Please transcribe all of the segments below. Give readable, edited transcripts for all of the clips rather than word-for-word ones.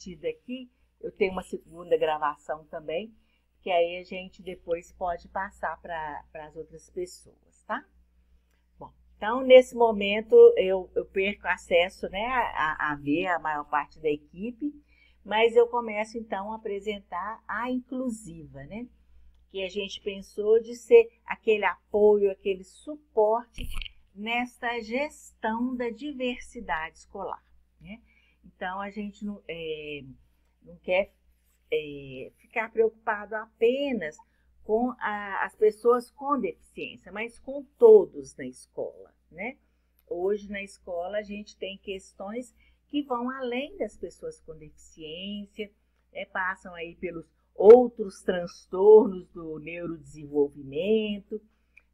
partir daqui, eu tenho uma segunda gravação também, que aí a gente depois pode passar para as outras pessoas, tá? Bom, então, nesse momento, eu perco acesso, né, a ver a maior parte da equipe, mas eu começo, então, a apresentar a inclusiva, né? Que a gente pensou de ser aquele apoio, aquele suporte nesta gestão da diversidade escolar, né? Então, a gente não quer ficar preocupado apenas com as pessoas com deficiência, mas com todos na escola, né? Hoje, na escola, a gente tem questões que vão além das pessoas com deficiência, né? Passam aí pelos outros transtornos do neurodesenvolvimento,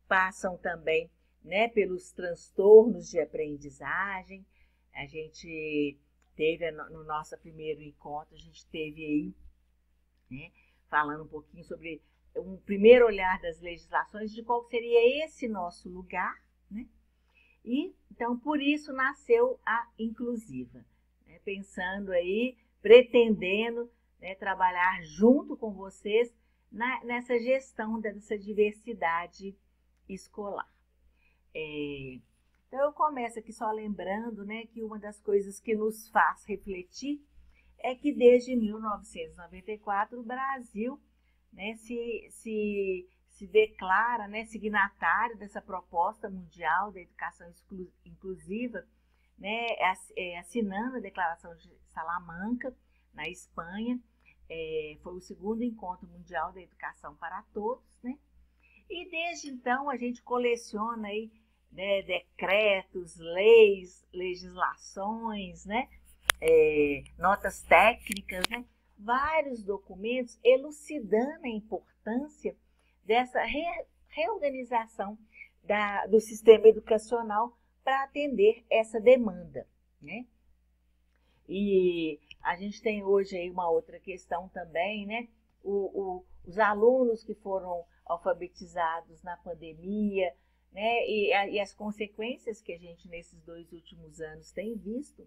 passam também, né, pelos transtornos de aprendizagem. A gente teve, no nosso primeiro encontro, a gente teve aí, né, falando um pouquinho sobre um primeiro olhar das legislações, de qual seria esse nosso lugar, né? E, então, por isso nasceu a inclusiva, né, pensando aí, pretendendo, né, trabalhar junto com vocês nessa gestão dessa diversidade escolar. Então, eu começo aqui só lembrando, né, que uma das coisas que nos faz refletir é que desde 1994 o Brasil, né, se declara, né, signatário dessa proposta mundial da educação inclusiva, né, assinando a Declaração de Salamanca, na Espanha. Foi o segundo encontro mundial da educação para todos, né? E desde então a gente coleciona aí, né, decretos, leis, legislações, né, notas técnicas, né, vários documentos elucidando a importância dessa reorganização do sistema educacional para atender essa demanda, né? E a gente tem hoje aí uma outra questão também, né? Os alunos que foram alfabetizados na pandemia, né? E as consequências que a gente nesses 2 últimos anos tem visto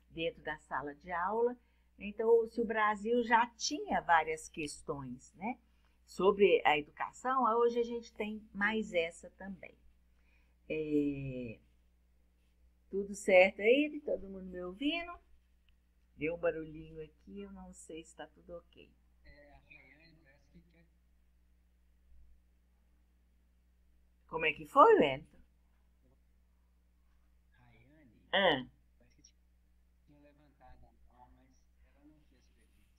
dentro da sala de aula. Então, se o Brasil já tinha várias questões, né, sobre a educação, hoje a gente tem mais essa também. Tudo certo aí? Todo mundo me ouvindo? Deu um barulhinho aqui, eu não sei se está tudo ok. Como é que foi, Wellington? Rayane? Tinha levantado a mão, mas ela não fez pergunta.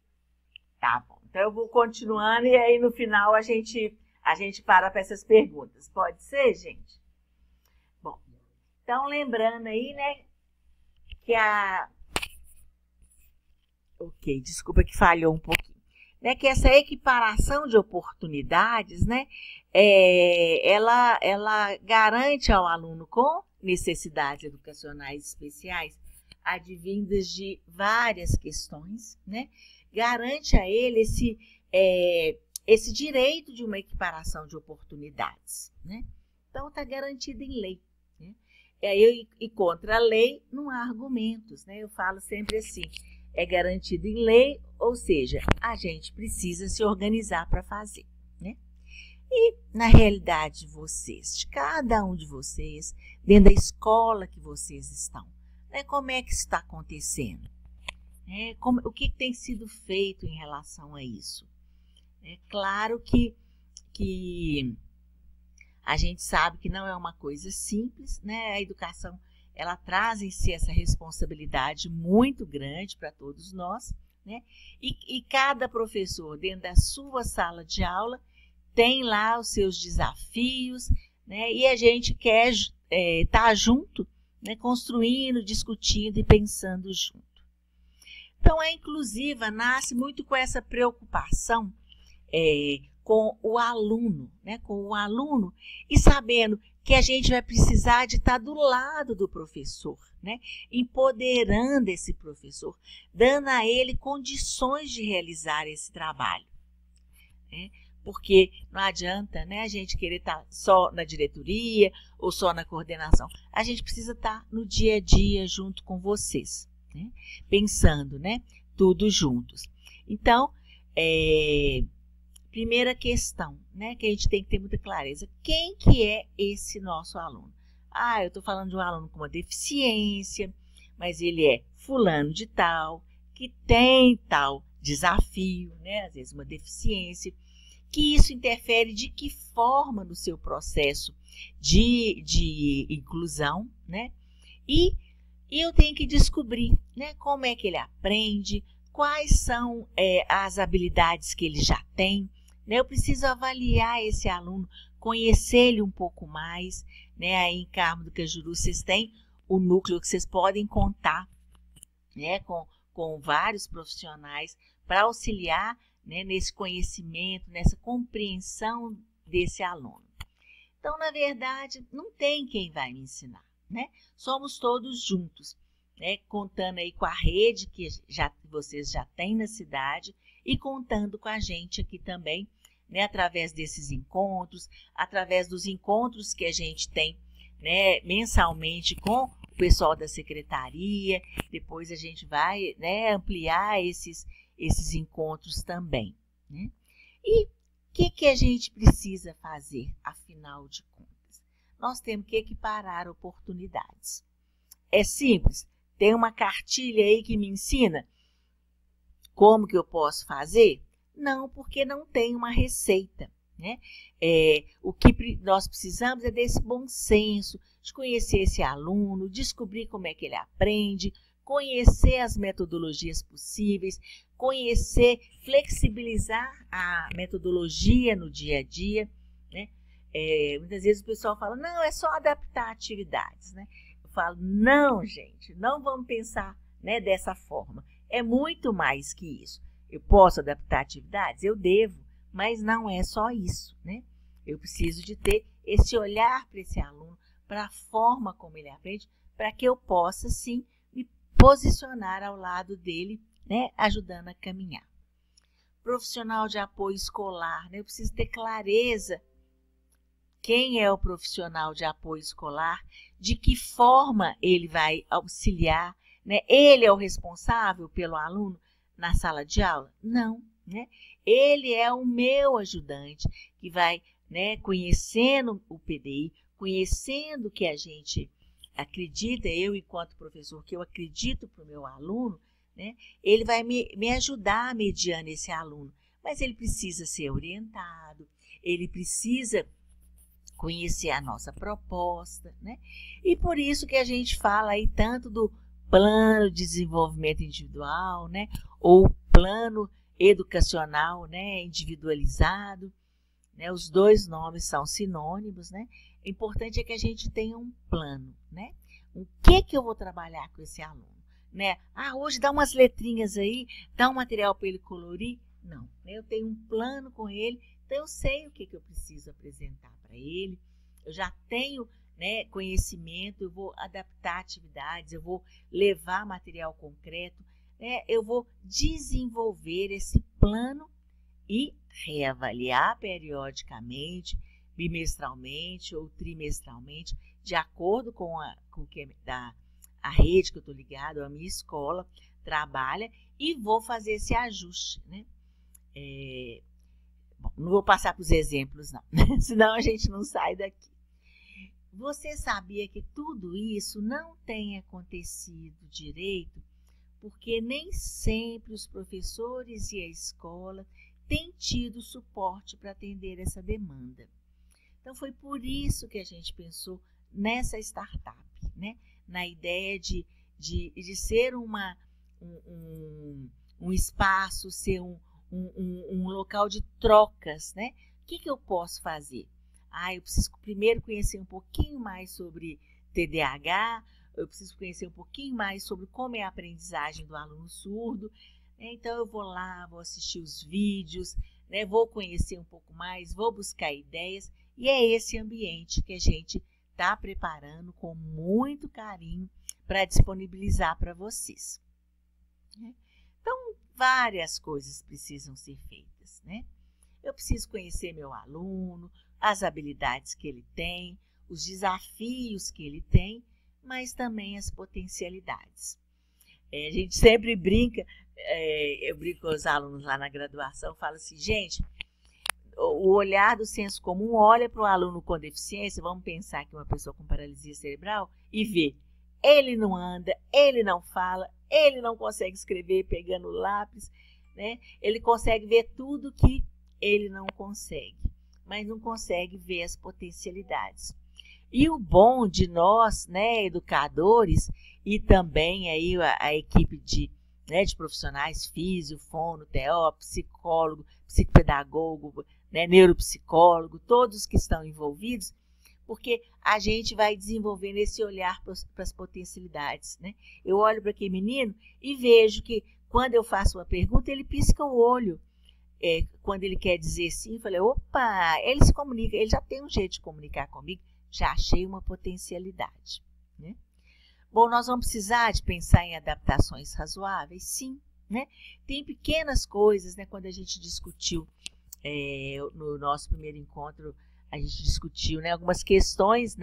Tá bom, então eu vou continuando e aí no final a gente para essas perguntas. Pode ser, gente? Bom, então lembrando aí, né, que Ok, desculpa que falhou um pouquinho. Né, que essa equiparação de oportunidades, né, ela garante ao aluno com necessidades educacionais especiais, advindas de várias questões, né, garante a ele esse direito de uma equiparação de oportunidades, né? Então, está garantido em lei, né? E contra a lei não há argumentos, né? Eu falo sempre assim, é garantido em lei, ou seja, a gente precisa se organizar para fazer, né? E na realidade de vocês, de cada um de vocês, dentro da escola que vocês estão, né, como é que está acontecendo? O que tem sido feito em relação a isso? É claro que a gente sabe que não é uma coisa simples, né? A educação, ela traz em si essa responsabilidade muito grande para todos nós, né? E cada professor, dentro da sua sala de aula, tem lá os seus desafios, né? E a gente quer estar junto, né? Construindo, discutindo e pensando junto. Então, a inclusiva nasce muito com essa preocupação com o aluno, né? Com o aluno, e sabendo que a gente vai precisar de estar do lado do professor, né? Empoderando esse professor, dando a ele condições de realizar esse trabalho, né? Porque não adianta, né, a gente querer estar só na diretoria ou só na coordenação. A gente precisa estar no dia a dia junto com vocês, né? Pensando, né, tudo juntos. Então, primeira questão, né, que a gente tem que ter muita clareza. Quem que é esse nosso aluno? Eu estou falando de um aluno com uma deficiência, mas ele é fulano de tal, que tem tal desafio, né, às vezes uma deficiência, que isso interfere de que forma no seu processo de inclusão, né? E eu tenho que descobrir, né, como é que ele aprende, quais são as habilidades que ele já tem, né? Eu preciso avaliar esse aluno, conhecer ele um pouco mais, né? Aí em Carmo do Cajuru vocês têm o núcleo que vocês podem contar, né, com vários profissionais para auxiliar, né, nesse conhecimento, nessa compreensão desse aluno. Então, na verdade, não tem quem vai me ensinar, né? Somos todos juntos, né? Contando aí com a rede que vocês já têm na cidade e contando com a gente aqui também, né? Através desses encontros, através dos encontros que a gente tem, né, mensalmente com o pessoal da secretaria. Depois a gente vai, né, ampliar esses encontros também, né? E o que a gente precisa fazer, afinal de contas? Nós temos que equiparar oportunidades. É simples, tem uma cartilha aí que me ensina como que eu posso fazer? Não, porque não tem uma receita, né? O que nós precisamos é desse bom senso, de conhecer esse aluno, descobrir como é que ele aprende, conhecer as metodologias possíveis, conhecer, flexibilizar a metodologia no dia a dia, né? Muitas vezes o pessoal fala, não, é só adaptar atividades, né? Eu falo, não, gente, não vamos pensar, né, dessa forma. É muito mais que isso. Eu posso adaptar atividades? Eu devo, mas não é só isso, né? Eu preciso de ter esse olhar para esse aluno, para a forma como ele aprende, para que eu possa, sim, me posicionar ao lado dele, né, ajudando a caminhar. Profissional de apoio escolar, né? Eu preciso ter clareza quem é o profissional de apoio escolar, de que forma ele vai auxiliar, né? Ele é o responsável pelo aluno na sala de aula? Não, né? Ele é o meu ajudante que vai, né, conhecendo o PDI, conhecendo o que a gente acredita, eu enquanto professor, que eu acredito para o meu aluno, né? Ele vai me ajudar mediando esse aluno, mas ele precisa ser orientado, ele precisa conhecer a nossa proposta, né? E por isso que a gente fala aí tanto do plano de desenvolvimento individual, né? Ou plano educacional, né, individualizado, né? Os dois nomes são sinônimos, né? O importante é que a gente tenha um plano, né? O que eu vou trabalhar com esse aluno, né? Hoje dá umas letrinhas aí, dá um material para ele colorir. Não, né? Eu tenho um plano com ele, então eu sei o que eu preciso apresentar para ele. Eu já tenho, né, conhecimento, eu vou adaptar atividades, eu vou levar material concreto, né? Eu vou desenvolver esse plano e reavaliar periodicamente, bimestralmente ou trimestralmente, de acordo com a rede que eu estou ligado, a minha escola trabalha, e vou fazer esse ajuste, né? Bom, não vou passar para os exemplos, não, senão a gente não sai daqui. Você sabia que tudo isso não tem acontecido direito, porque nem sempre os professores e a escola têm tido suporte para atender essa demanda. Então, foi por isso que a gente pensou nessa startup, né? Na ideia de ser um espaço, ser um local de trocas, né? O que eu posso fazer? Eu preciso primeiro conhecer um pouquinho mais sobre TDAH, eu preciso conhecer um pouquinho mais sobre como é a aprendizagem do aluno surdo. Então, eu vou lá, vou assistir os vídeos, né? Vou conhecer um pouco mais, vou buscar ideias, e é esse ambiente que a gente está preparando com muito carinho para disponibilizar para vocês. Então, várias coisas precisam ser feitas, né? Eu preciso conhecer meu aluno, as habilidades que ele tem, os desafios que ele tem, mas também as potencialidades. A gente sempre brinca, eu brinco com os alunos lá na graduação, falo assim, gente, o olhar do senso comum olha para um aluno com deficiência, vamos pensar que uma pessoa com paralisia cerebral, e vê, ele não anda, ele não fala, ele não consegue escrever pegando o lápis, né? Ele consegue ver tudo que ele não consegue, mas não consegue ver as potencialidades. E o bom de nós, né, educadores, e também aí a equipe de profissionais, físio, fono, TO, psicólogo, psicopedagogo, né, neuropsicólogo, todos que estão envolvidos, porque a gente vai desenvolvendo esse olhar para as potencialidades, né? Eu olho para aquele menino e vejo que quando eu faço uma pergunta, ele pisca o olho. Quando ele quer dizer sim, eu falei, opa, ele se comunica, ele já tem um jeito de comunicar comigo, já achei uma potencialidade, né? Bom, nós vamos precisar de pensar em adaptações razoáveis? Sim, né? Tem pequenas coisas, né? Quando a gente discutiu no nosso primeiro encontro, a gente discutiu, né, algumas questões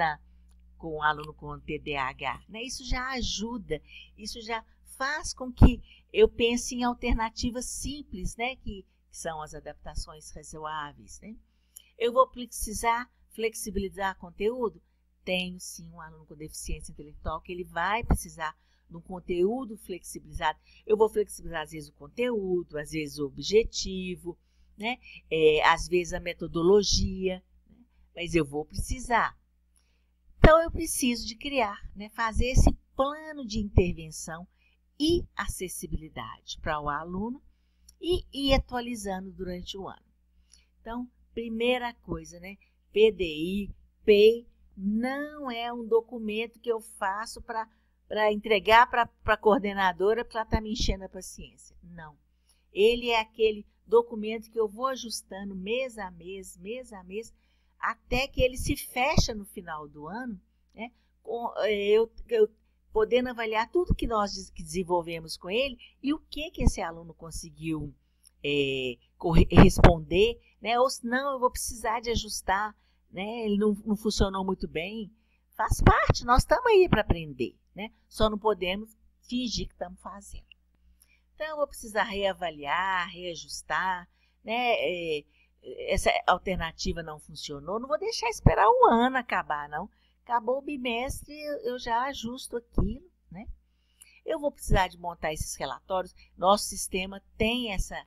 com o aluno com TDAH, né? Isso já ajuda, isso já faz com que eu pense em alternativas simples, né? Que são as adaptações razoáveis, né? Eu vou precisar flexibilizar conteúdo? Tenho sim um aluno com deficiência intelectual que ele vai precisar de um conteúdo flexibilizado. Eu vou flexibilizar às vezes o conteúdo, às vezes o objetivo, né? Às vezes a metodologia, né? Mas eu vou precisar. Então eu preciso de criar, né? Fazer esse plano de intervenção e acessibilidade para o aluno e ir atualizando durante o ano. Então, primeira coisa, né? PDI, PEI, não é um documento que eu faço para entregar para a coordenadora para ela estar me enchendo a paciência. Não. Ele é aquele documento que eu vou ajustando mês a mês, até que ele se fecha no final do ano, né? Eu podendo avaliar tudo que nós desenvolvemos com ele e o que esse aluno conseguiu responder, né? Ou se não, eu vou precisar de ajustar, né? Ele não funcionou muito bem. Faz parte, nós estamos aí para aprender, né? Só não podemos fingir que estamos fazendo. Então, eu vou precisar reavaliar, reajustar, né? Essa alternativa não funcionou, não vou deixar esperar um ano acabar, não. Acabou o bimestre, eu já ajusto aquilo, né? Eu vou precisar de montar esses relatórios. Nosso sistema tem essa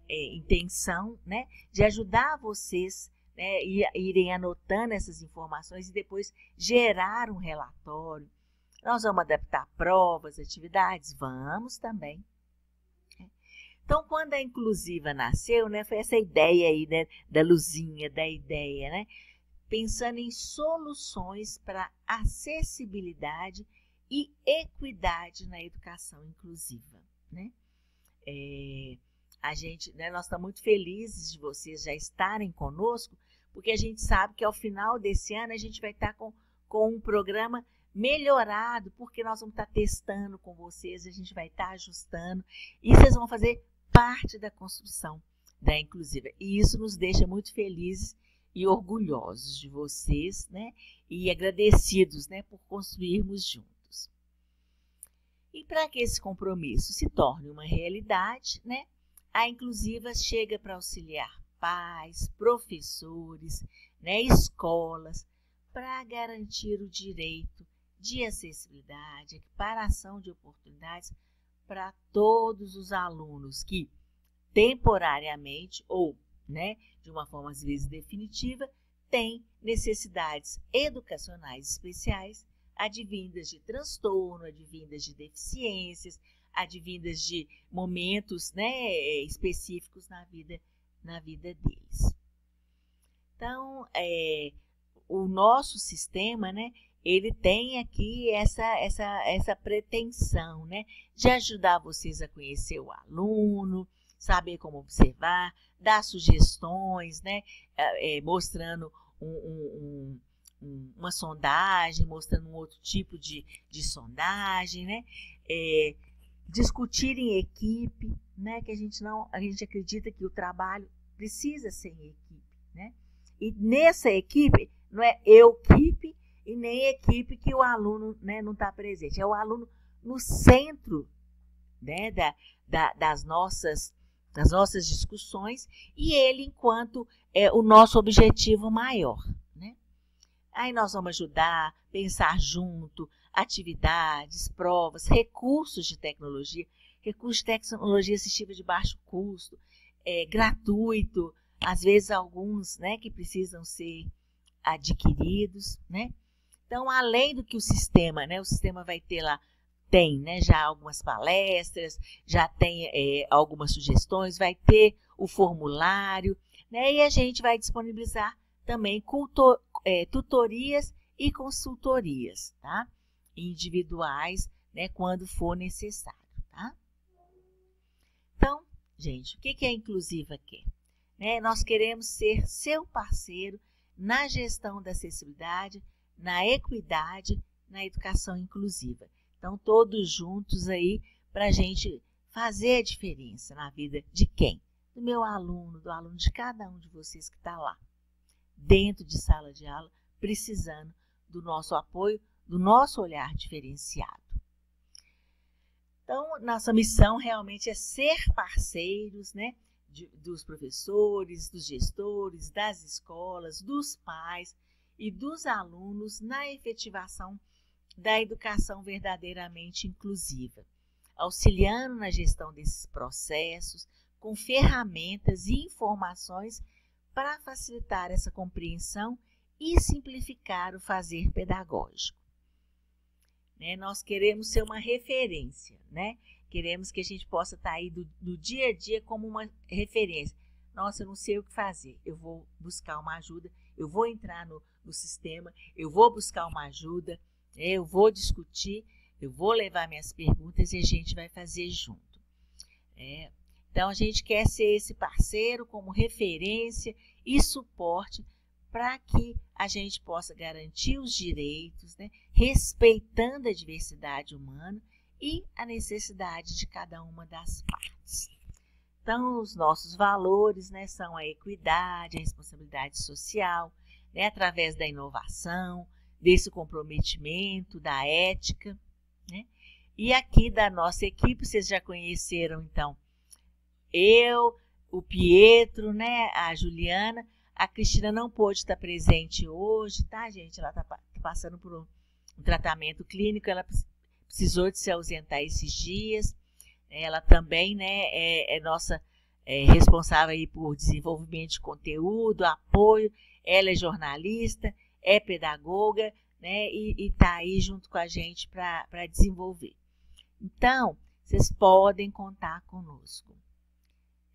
intenção, né, de ajudar vocês, né, irem anotando essas informações e depois gerar um relatório. Nós vamos adaptar provas, atividades? Vamos também. Então, quando a Inclusiva nasceu, né, foi essa ideia aí, né, da luzinha, da ideia, né, pensando em soluções para acessibilidade e equidade na educação inclusiva, né? Nós estamos muito felizes de vocês já estarem conosco, porque a gente sabe que ao final desse ano a gente vai estar com um programa melhorado, porque nós vamos estar testando com vocês, a gente vai estar ajustando, e vocês vão fazer parte da construção da Inclusiva. E isso nos deixa muito felizes e orgulhosos de vocês, né? E agradecidos, né, por construirmos juntos. E para que esse compromisso se torne uma realidade, né, a Inclusiva chega para auxiliar pais, professores, né, escolas, para garantir o direito de acessibilidade, equiparação de oportunidades para todos os alunos que temporariamente ou, né, de uma forma às vezes definitiva, têm necessidades educacionais especiais, advindas de transtorno, advindas de deficiências, advindas de momentos, né, específicos na vida deles. Então, o nosso sistema, né, ele tem aqui essa pretensão, né, de ajudar vocês a conhecer o aluno, saber como observar, dar sugestões, né, mostrando uma sondagem, mostrando um outro tipo de sondagem, né, discutir em equipe, né, que a gente acredita que o trabalho precisa ser em equipe, né, e nessa equipe não é eu-equipe e nem equipe que o aluno, né, não está presente, é o aluno no centro né, das nossas discussões, e ele enquanto o nosso objetivo maior, né? Aí nós vamos ajudar, pensar junto, atividades, provas, recursos de tecnologia assistiva de baixo custo, gratuito, às vezes alguns, né, que precisam ser adquiridos, né? Então, além do que o sistema vai ter lá, tem, né, já algumas palestras, já tem algumas sugestões, vai ter o formulário, né, e a gente vai disponibilizar também tutorias e consultorias, tá? Individuais, né, quando for necessário, tá? Então, gente, o que a Inclusiva quer? Né, nós queremos ser seu parceiro na gestão da acessibilidade, na equidade, na educação inclusiva. Então, todos juntos aí para a gente fazer a diferença na vida de quem? Do meu aluno, do aluno de cada um de vocês que está lá, dentro de sala de aula, precisando do nosso apoio, do nosso olhar diferenciado. Então, nossa missão realmente é ser parceiros, né, dos professores, dos gestores, das escolas, dos pais e dos alunos na efetivação da educação verdadeiramente inclusiva, auxiliando na gestão desses processos, com ferramentas e informações para facilitar essa compreensão e simplificar o fazer pedagógico. Né? Nós queremos ser uma referência, né? Queremos que a gente possa estar aí no dia a dia como uma referência. Nossa, eu não sei o que fazer, eu vou buscar uma ajuda, eu vou entrar no sistema, eu vou buscar uma ajuda, eu vou discutir, eu vou levar minhas perguntas e a gente vai fazer junto. Então, a gente quer ser esse parceiro como referência e suporte para que a gente possa garantir os direitos, né, respeitando a diversidade humana e a necessidade de cada uma das partes. Então, os nossos valores, né, são a equidade, a responsabilidade social, né, através da inovação, desse comprometimento, da ética, né? E aqui da nossa equipe, vocês já conheceram, então, eu, o Pietro, né, a Juliana. A Cristina não pôde estar presente hoje, tá, gente? Ela está passando por um tratamento clínico, ela precisou de se ausentar esses dias. Ela também, né, é nossa responsável aí por desenvolvimento de conteúdo, apoio. Ela é jornalista, é pedagoga, né, e está aí junto com a gente para desenvolver. Então, vocês podem contar conosco,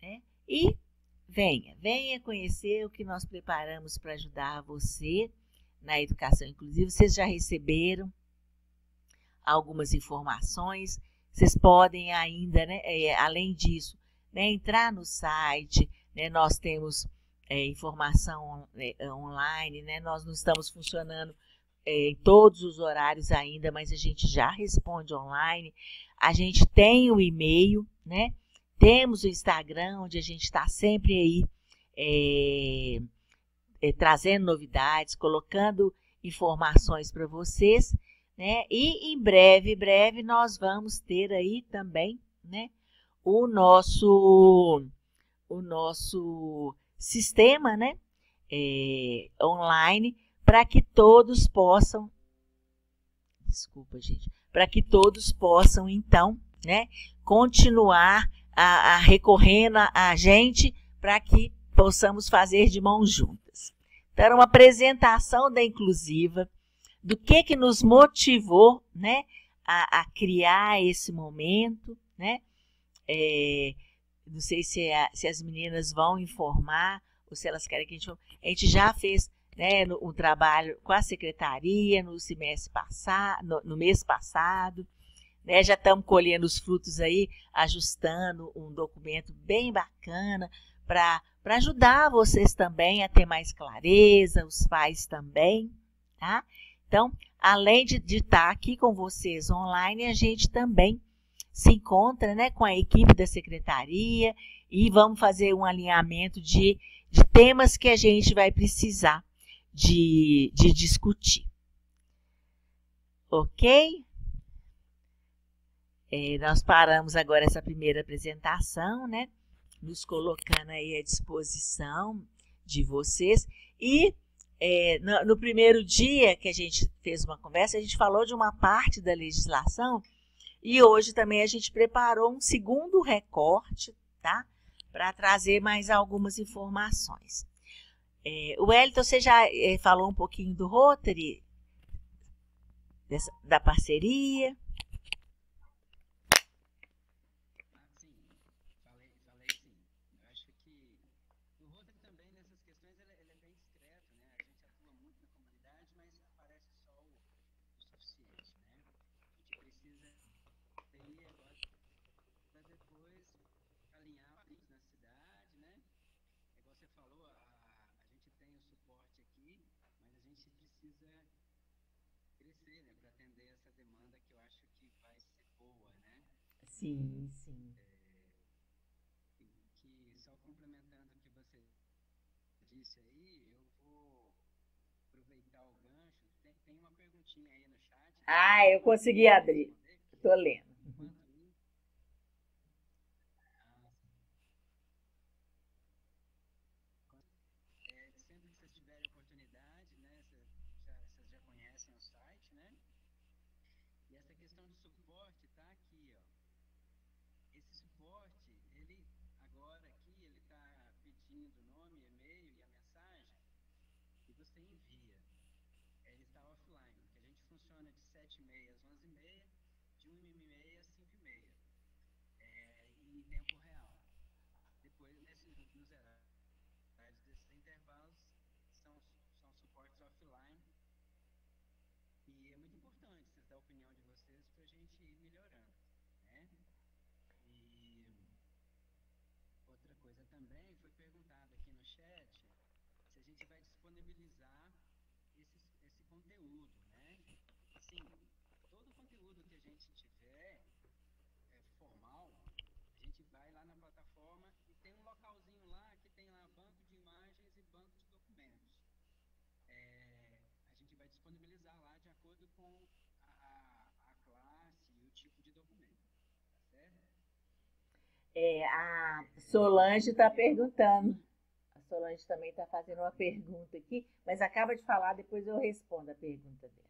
né? E venha conhecer o que nós preparamos para ajudar você na educação inclusiva. Vocês já receberam algumas informações, vocês podem ainda, né, além disso, né, entrar no site, né, nós temos informação online, né, nós não estamos funcionando em todos os horários ainda, mas a gente já responde online, a gente tem o e-mail, né, temos o Instagram, onde a gente está sempre aí trazendo novidades, colocando informações para vocês, né? E em breve nós vamos ter aí também, né, o nosso sistema, né, online, para que todos possam, para que todos possam, então, né, continuar recorrendo a gente para que possamos fazer de mãos juntas. Então, era uma apresentação da Inclusiva, do que nos motivou, né, a criar esse momento, né? Não sei se as meninas vão informar ou se elas querem que a gente já fez, né, um trabalho com a secretaria no semestre passado, no mês passado, né, já estamos colhendo os frutos aí, ajustando um documento bem bacana para ajudar vocês também a ter mais clareza, os pais também, tá? Então, além de estar aqui com vocês online, a gente também se encontra, né, com a equipe da secretaria e vamos fazer um alinhamento de temas que a gente vai precisar de discutir. Ok? Nós paramos agora essa primeira apresentação, né? Nos colocando aí à disposição de vocês. E no primeiro dia que a gente fez uma conversa, a gente falou de uma parte da legislação e hoje também a gente preparou um segundo recorte, tá? Para trazer mais algumas informações. O Wellington, você já falou um pouquinho do Rotary, da parceria? Sim, sim. Só complementando o que você disse aí, eu vou aproveitar o gancho. Tem uma perguntinha aí no chat. Eu consegui abrir. Estou lendo. Enquanto sempre que vocês tiverem oportunidade, né? Vocês já conhecem o site, né? E essa questão de suporte tá aqui, ó. Esse suporte, ele agora aqui, ele está pedindo nome, e-mail e a mensagem e você envia. Ele está offline, que a gente funciona de 7h30 às 11h30, de 1h30 às 5h30, em tempo real. Depois, nos horários desses intervalos, são suportes offline. E é muito importante vocês darem a opinião de vocês para a gente ir melhorando, né? E outra coisa também, foi perguntado aqui no chat se a gente vai disponibilizar esse conteúdo, né? Assim, todo o conteúdo que a gente tiver formal, a gente vai lá na plataforma e tem um localzinho lá que tem lá banco de imagens e banco de documentos. A gente vai disponibilizar lá de acordo com a classe e o tipo de documento, tá certo? A Solange está perguntando. A Solange também está fazendo uma pergunta aqui, mas acaba de falar, depois eu respondo a pergunta dela.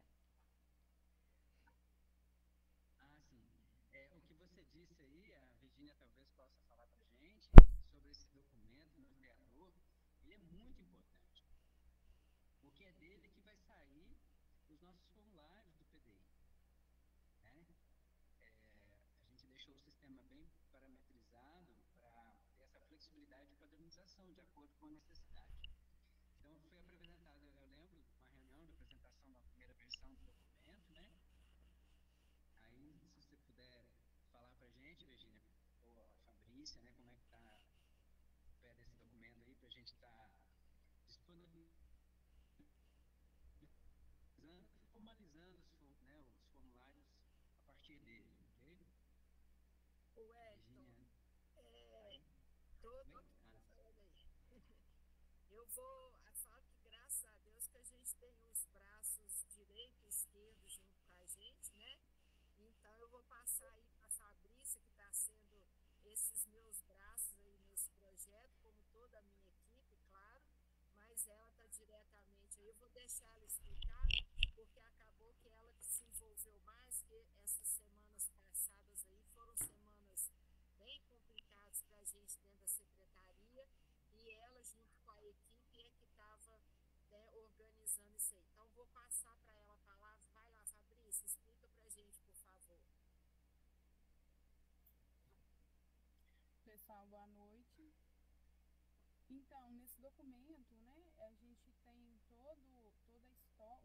Sim. O que você disse aí, a Virginia talvez possa falar para a gente sobre esse documento norteador, ele é muito importante, porque é dele que vai sair os nossos formulários do PDI, né? A gente deixou o sistema bem parametrizado para ter essa flexibilidade de padronização de acordo com a necessidade. Então, foi apresentado, eu lembro, uma reunião de apresentação da primeira versão do documento, né? Aí, se você puder falar para a gente, Virginia, ou a Fabrícia, né, como é que está o pé desse documento aí, para a gente estar disponibilizando e formalizando os formulários a partir dele, ok? O Wellington, todo... Eu vou falar que, graças a Deus, que a gente tem os braços direito e esquerdo junto com a gente, né? Então, eu vou passar aí para a Fabrícia, que está sendo esses meus braços aí nesse projeto, como toda a minha equipe, claro, mas ela está diretamente aí. Eu vou deixar ela explicar, porque acabou que ela que se envolveu mais, que essas semanas passadas aí foram semanas bem complicadas para a gente dentro da secretaria, e ela, junto com a equipe, é que estava, né, organizando isso aí. Então, vou passar para ela a palavra. Vai lá, Fabrícia, explica para a gente, por favor. Pessoal, boa noite. Então, nesse documento, né, a gente tem todo o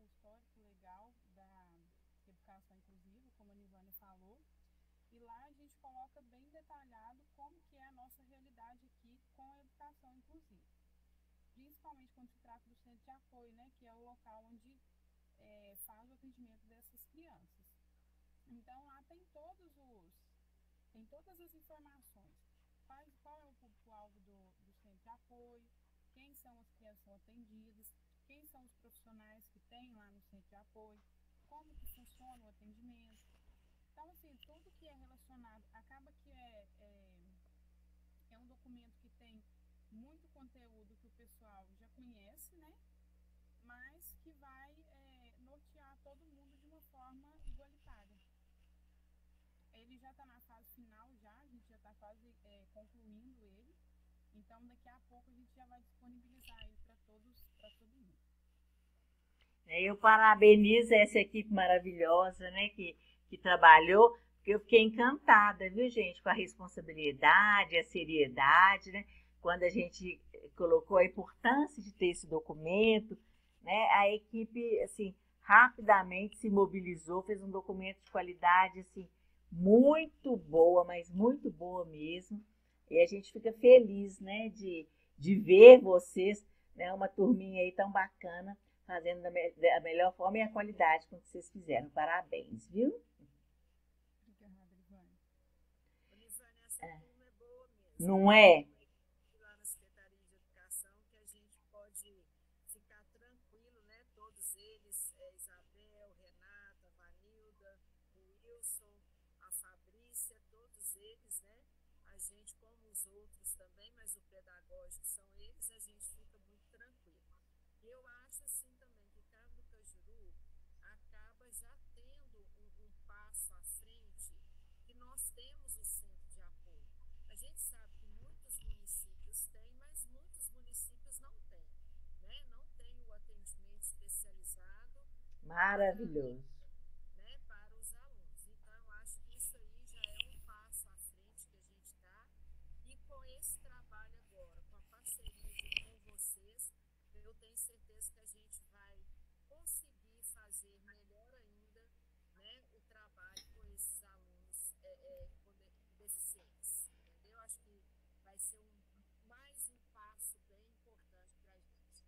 histórico legal da educação inclusiva, como a Nivânia falou, e lá a gente coloca bem detalhado como que é a nossa realidade aqui com a educação inclusiva. Principalmente quando se trata do centro de apoio, né, que é o local onde faz o atendimento dessas crianças. Então, lá tem todas as informações. Qual é o público-alvo do centro de apoio, quem são as crianças que são atendidas, quem são os profissionais que tem lá no centro de apoio, como que funciona o atendimento. Então, assim, tudo que é relacionado, acaba que é um documento que tem muito conteúdo que o pessoal já conhece, né? Mas que vai nortear todo mundo de uma forma igualitária. Ele já está na fase final já, a gente já está quase concluindo ele. Então, daqui a pouco a gente já vai disponibilizar ele para todo mundo. Eu parabenizo essa equipe maravilhosa, né, que trabalhou, porque eu fiquei encantada, viu, gente, com a responsabilidade, a seriedade, né, quando a gente colocou a importância de ter esse documento, né, a equipe, assim, rapidamente se mobilizou, fez um documento de qualidade, assim, muito boa, mas muito boa mesmo, e a gente fica feliz, né, de ver vocês, né, uma turminha aí tão bacana, fazendo da melhor forma e a qualidade com que vocês fizeram. Parabéns, viu? Obrigada, Ivane. Elisane, essa turma é boa mesmo. Não é? Lá na Secretaria de Educação, que a gente pode ficar tranquilo, né? Todos eles, Isabel, Renata, Vanilda, o Wilson, a Fabrícia, todos eles, né? A gente, como os outros também, mas o pedagógico são eles, a gente fica muito tranquilo. Eu acho assim também que Cabo do Cajuru acaba já tendo um passo à frente, que nós temos o centro de apoio. A gente sabe que muitos municípios têm, mas muitos municípios não têm, né? Não tem o atendimento especializado Maravilhoso. né, para os alunos. Então, eu acho que isso aí já é um passo à frente que a gente está. E com esse trabalho agora, com a parceria com vocês, eu tenho certeza que a gente vai conseguir fazer melhor ainda, né, o trabalho com esses alunos com deficientes. Entendeu? Acho que vai ser mais um passo bem importante para a gente.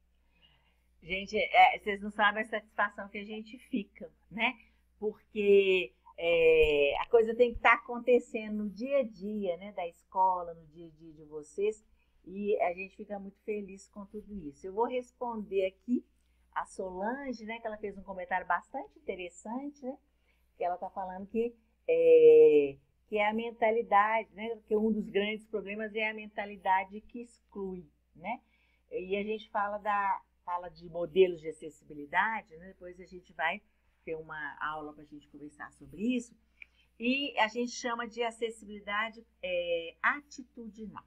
Gente, vocês não sabem a satisfação que a gente fica, né? Porque a coisa tem que estar acontecendo no dia a dia, né? Da escola, no dia a dia de vocês. E a gente fica muito feliz com tudo isso. Eu vou responder aqui a Solange, né? Que ela fez um comentário bastante interessante, né? Que ela está falando que é a mentalidade, né? Que um dos grandes problemas é a mentalidade que exclui, né? E a gente fala de modelos de acessibilidade, né? Depois a gente vai ter uma aula para a gente conversar sobre isso. E a gente chama de acessibilidade atitudinal,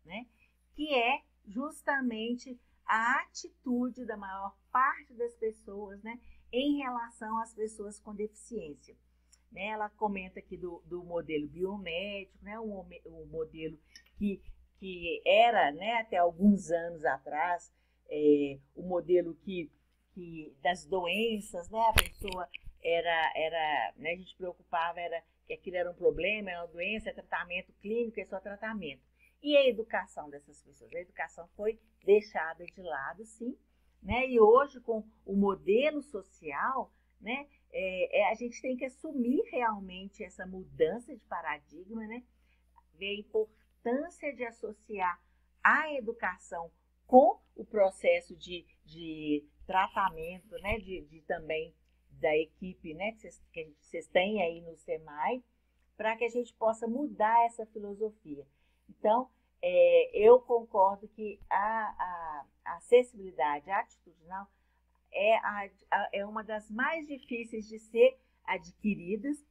né? Que é justamente a atitude da maior parte das pessoas, né? Em relação às pessoas com deficiência. Né? Ela comenta aqui do modelo biomédico, né? Um modelo que era, né, até alguns anos atrás, o modelo que das doenças, né, a pessoa né, a gente preocupava, era que aquilo era um problema, era uma doença, é tratamento clínico, é só tratamento. E a educação dessas pessoas? A educação foi deixada de lado, sim, né, e hoje com o modelo social, né, a gente tem que assumir realmente essa mudança de paradigma, né, ver a importância de associar a educação com o processo de tratamento, né, de também da equipe, né, que vocês têm aí no SEMAI, para que a gente possa mudar essa filosofia. Então, eu concordo que a acessibilidade atitudinal é uma das mais difíceis de ser adquiridas,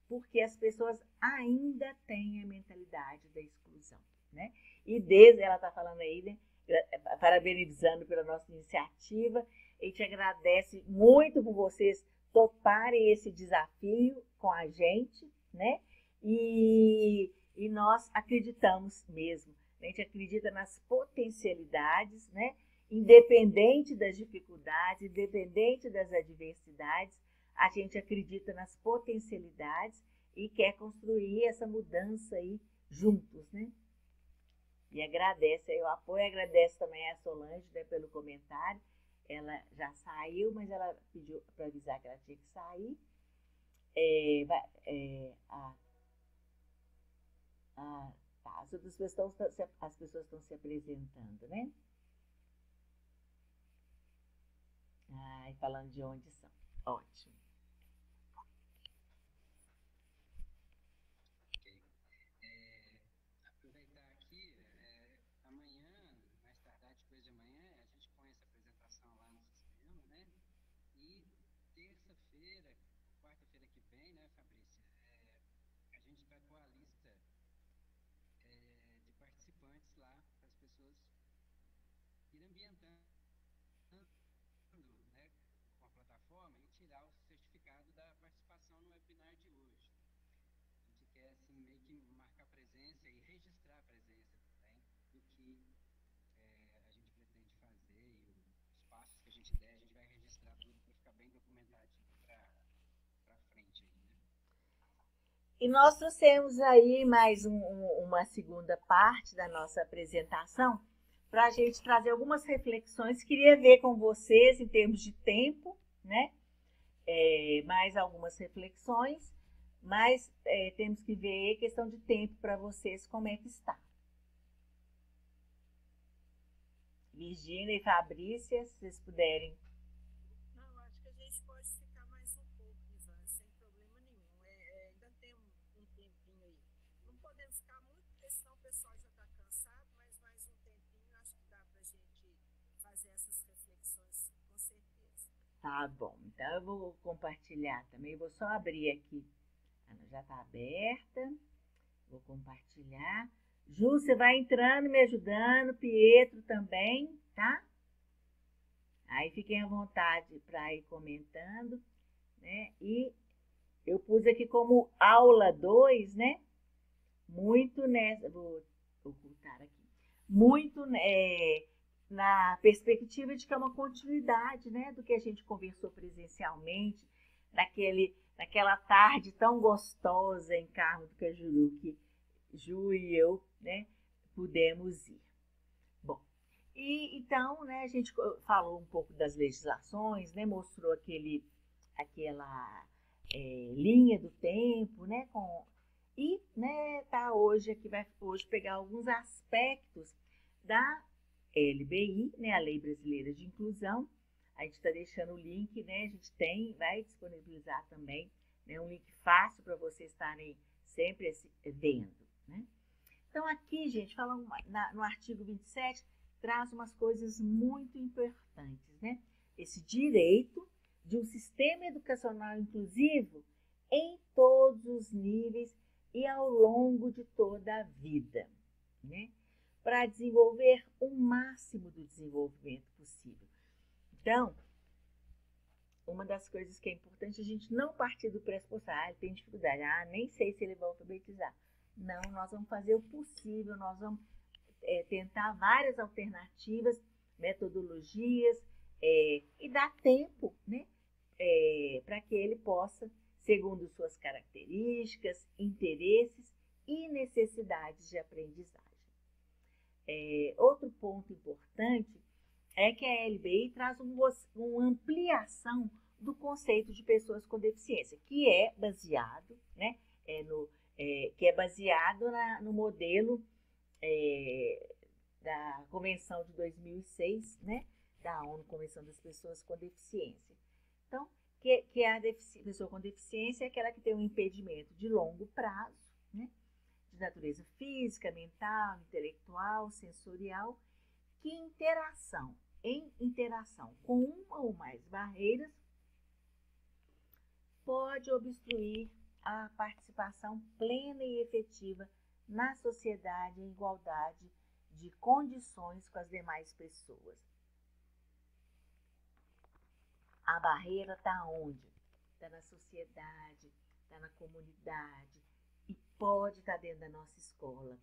porque as pessoas ainda têm a mentalidade da exclusão, né? E desde ela está falando aí, né, parabenizando pela nossa iniciativa, a gente agradece muito por vocês toparem esse desafio com a gente, né? E nós acreditamos mesmo, a gente acredita nas potencialidades, né? Independente das dificuldades, independente das adversidades, a gente acredita nas potencialidades e quer construir essa mudança aí juntos, né? E agradece aí o apoio, agradece também a Solange, né, pelo comentário. Ela já saiu, mas ela pediu para avisar que ela tinha que sair. Tá, as outras pessoas estão se apresentando, né? E falando de onde são. Ótimo. quarta-feira que vem, né, Fabrícia, a gente está com a lista de participantes lá, para as pessoas ir ambientando, né, com a plataforma e tirar o certificado da participação no webinar de hoje. A gente quer, assim, meio que marcar presença e registrar a presença também do que a gente pretende fazer e os passos que a gente der, a gente vai registrar tudo para ficar bem documentadinho para frente aí, né? E nós trouxemos aí mais uma segunda parte da nossa apresentação para a gente trazer algumas reflexões. Queria ver com vocês em termos de tempo, né? Mais algumas reflexões, mas temos que ver questão de tempo para vocês, como é que está. Virgínia e Fabrícia, se vocês puderem. Não, acho que a gente pode ficar mais um pouco, Ivan, sem problema nenhum. Ainda tem um tempinho aí. Não podemos ficar muito, porque senão o pessoal já está cansado, mas mais um tempinho acho que dá para a gente fazer essas reflexões, com certeza. Tá bom, então eu vou compartilhar também. Vou só abrir aqui. Já está aberta. Vou compartilhar. Ju, você vai entrando, me ajudando. Pietro também, tá? Aí fiquem à vontade para ir comentando, né? E eu pus aqui como aula 2, né? Muito nessa. Vou ocultar aqui. Muito na perspectiva de que é uma continuidade, né? Do que a gente conversou presencialmente, naquela tarde tão gostosa em Carmo do Cajuru, que Ju e eu, né, pudemos ir. Bom, e então, né, a gente falou um pouco das legislações, né, mostrou aquela linha do tempo, né, e, né, tá hoje aqui, vai hoje pegar alguns aspectos da LBI, né, a Lei Brasileira de Inclusão. A gente está deixando o link, né, a gente vai disponibilizar também, né, um link fácil para vocês estarem sempre vendo, né? Então aqui, gente, falando no artigo 27, traz umas coisas muito importantes, né? Esse direito de um sistema educacional inclusivo em todos os níveis e ao longo de toda a vida, né? Para desenvolver o máximo do desenvolvimento possível. Então, uma das coisas que é importante a gente não partir do pressuposto, ele tem dificuldade, nem sei se ele vai alfabetizar. Não, nós vamos fazer o possível, nós vamos tentar várias alternativas, metodologias, e dar tempo, né, para que ele possa, segundo suas características, interesses e necessidades de aprendizagem. Outro ponto importante é que a LBI traz uma ampliação do conceito de pessoas com deficiência, que é baseado, né, no modelo da Convenção de 2006, né, da ONU, Convenção das Pessoas com Deficiência. Então, que a pessoa com deficiência é aquela que tem um impedimento de longo prazo, né, de natureza física, mental, intelectual, sensorial, que em interação com uma ou mais barreiras pode obstruir a participação plena e efetiva na sociedade em igualdade de condições com as demais pessoas. A barreira está onde? Está na sociedade, está na comunidade e pode estar dentro da nossa escola.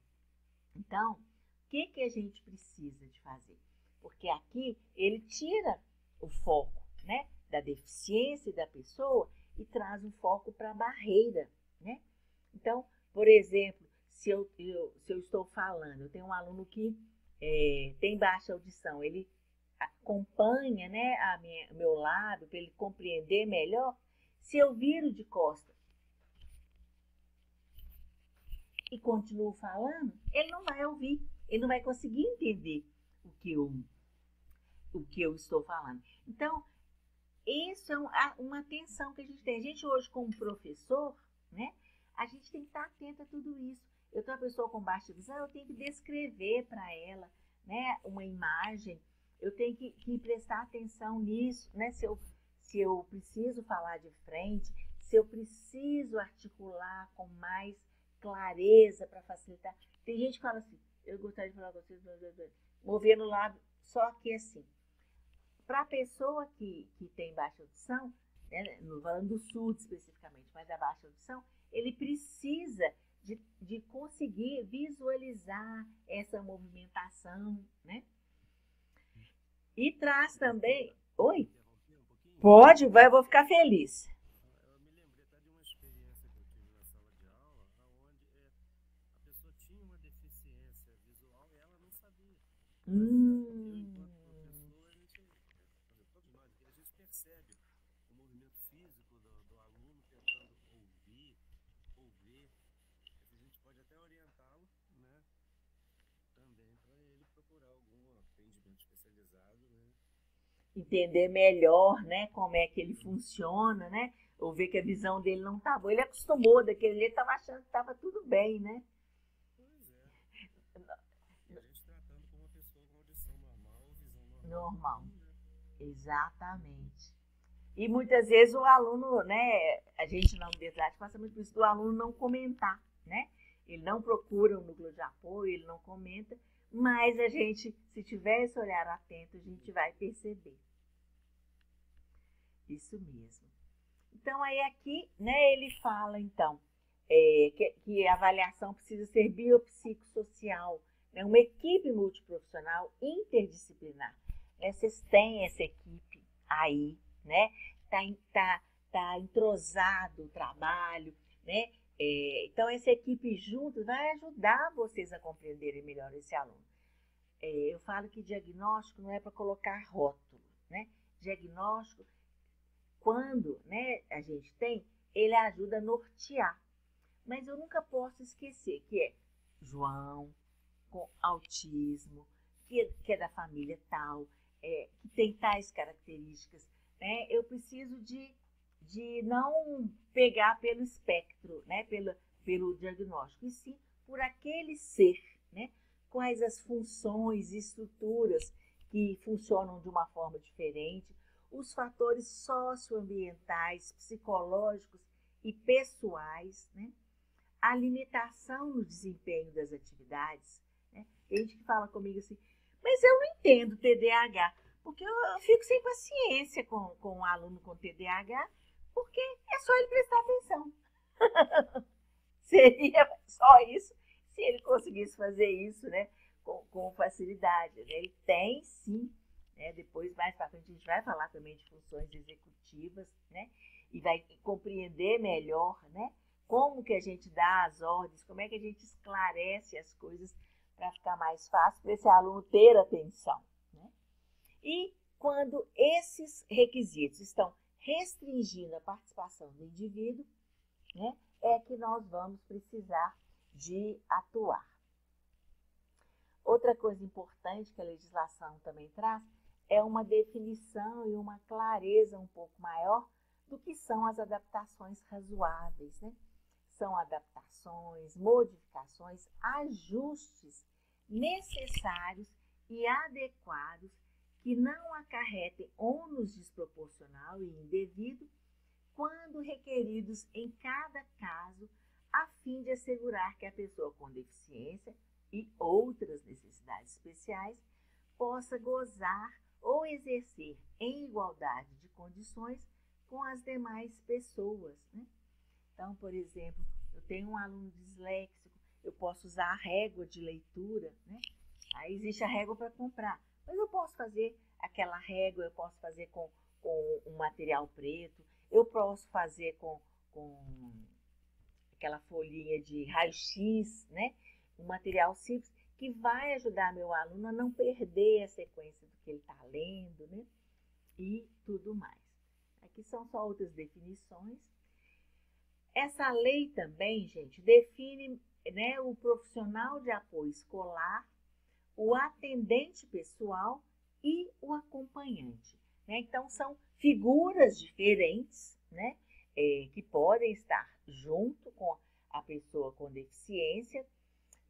Então, o que a gente precisa de fazer? Porque aqui ele tira o foco, né, da deficiência da pessoa e traz um foco para a barreira, né? Então, por exemplo, se eu estou falando, eu tenho um aluno que tem baixa audição, ele acompanha, né, o meu lábio para ele compreender melhor. Se eu viro de costas e continuo falando, ele não vai ouvir, ele não vai conseguir entender o que eu estou falando. Então, isso é uma atenção que a gente tem. A gente hoje, como professor, né, a gente tem que estar atento a tudo isso. Eu tenho uma pessoa com baixa visão, eu tenho que descrever para ela, né, uma imagem, eu tenho que prestar atenção nisso, né, se se eu preciso falar de frente, se eu preciso articular com mais clareza para facilitar. Tem gente que fala assim, eu gostaria de falar com vocês, movendo o lábio, só que assim, para a pessoa que tem baixa audição, né, não falando do surdo especificamente, mas da baixa audição, ele precisa de conseguir visualizar essa movimentação, né? E traz também... Oi? Pode, eu vou ficar feliz. Eu me lembrei até de uma experiência que eu tive na sala de aula, onde a pessoa tinha uma deficiência visual e ela não sabia. Eu, enquanto professor, todos nós aqui, a gente percebe o movimento físico do aluno tentando ouvir, ou ver. A gente pode até orientá-lo, né, também para ele procurar algum atendimento especializado, né? Entender melhor, né, como é que ele funciona, né? Ou ver que a visão dele não tá boa. Ele acostumou daquele jeito, estava achando que estava tudo bem, né? Pois é. E a gente tratando como uma pessoa com audição normal, visão normal. Normal, exatamente. E muitas vezes o aluno, né, a gente na universidade passa muito por isso, do aluno não comentar, né? Ele não procura um núcleo de apoio, ele não comenta, mas a gente, se tiver esse olhar atento, a gente vai perceber. Isso mesmo. Então, aí aqui, né, ele fala, então, que a avaliação precisa ser biopsicossocial, né, uma equipe multiprofissional interdisciplinar. Né, vocês têm essa equipe aí, né? Tá entrosado o trabalho, né? Então, essa equipe juntos vai ajudar vocês a compreenderem melhor esse aluno. Eu falo que diagnóstico não é para colocar rótulo, né? Diagnóstico, quando, né, a gente tem, ele ajuda a nortear. Mas eu nunca posso esquecer que é João com autismo, que é da família tal, que tem tais características, né? Eu preciso de não pegar pelo espectro, né? Pelo diagnóstico, e sim por aquele ser, né? Quais as funções e estruturas que funcionam de uma forma diferente, os fatores socioambientais, psicológicos e pessoais, né? A limitação no desempenho das atividades, né? Tem gente que fala comigo assim, mas eu não entendo TDAH, porque eu fico sem paciência com um aluno com TDAH, porque é só ele prestar atenção. Seria só isso, se ele conseguisse fazer isso, né, com facilidade. Né? Ele tem, sim, né? Depois, mais para frente, a gente vai falar também de funções executivas, né? E vai compreender melhor, né? Como que a gente dá as ordens, como é que a gente esclarece as coisas para ficar mais fácil para esse aluno ter atenção. Né? E quando esses requisitos estão restringindo a participação do indivíduo, né, é que nós vamos precisar de atuar. Outra coisa importante que a legislação também traz é uma definição e uma clareza um pouco maior do que são as adaptações razoáveis, né? São adaptações, modificações, ajustes necessários e adequados que não acarretem ônus desproporcional e indevido quando requeridos em cada caso, a fim de assegurar que a pessoa com deficiência e outras necessidades especiais possa gozar ou exercer em igualdade de condições com as demais pessoas, né? Então, por exemplo, eu tenho um aluno disléxico, eu posso usar a régua de leitura, né? Aí existe a régua para comprar, mas eu posso fazer aquela régua, eu posso fazer com um material preto, eu posso fazer com aquela folhinha de raio-x, né? Um material simples que vai ajudar meu aluno a não perder a sequência do que ele está lendo, né? E tudo mais. Aqui são só outras definições. Essa lei também, gente, define, né, o profissional de apoio escolar, o atendente pessoal e o acompanhante. Né? Então, são figuras diferentes, né, que podem estar junto com a pessoa com deficiência.